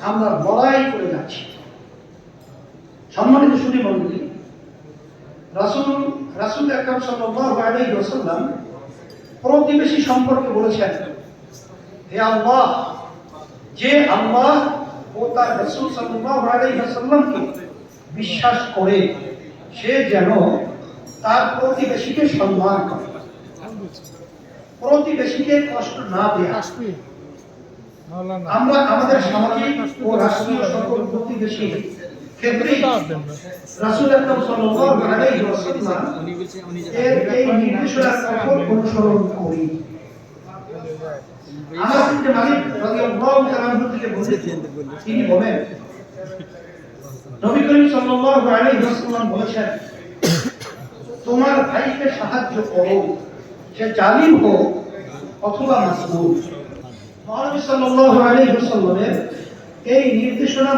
আমরা লড়াই করে যাচ্ছি। সম্মানিত সুধী মণ্ডলী, রাসূল আকরাম সাল্লাল্লাহু আলাইহি ওয়াসাল্লাম প্রতিবেশী সম্পর্কে বলেছেন, হে আল্লাহ, যে আল্লাহ ও তার রাসূল সাল্লাল্লাহু আলাইহি ওয়াসাল্লামকে বিশ্বাস করে সে যেন তার প্রতিবেশীকে সম্মান করে, প্রতিবেশীকে কষ্ট না দেয়। আমরা আমাদের সামাজিক ও রাষ্ট্রীয় সকল প্রতিবেশী ক্ষেত্রে রাসূল আকরাম সাল্লাল্লাহু আলাইহি ওয়াসাল্লাম এর এই নির্দেশনার কঠোর অনুসরণ করি। আনাস ইবনে মালিক রাদিয়াল্লাহু তাআলা আনহু থেকে বলেছেন, তিনি বলেন, নবী করিম সাল্লাল্লাহু আলাইহি ওয়াসাল্লাম বলেছেন, তোমার ভাইকে সাহায্য করো, সে জালিম হোক অথবা মাসলুম। নবী সাল্লাল্লাহু আলাইহি ওয়াসাল্লামের এই নির্দেশনা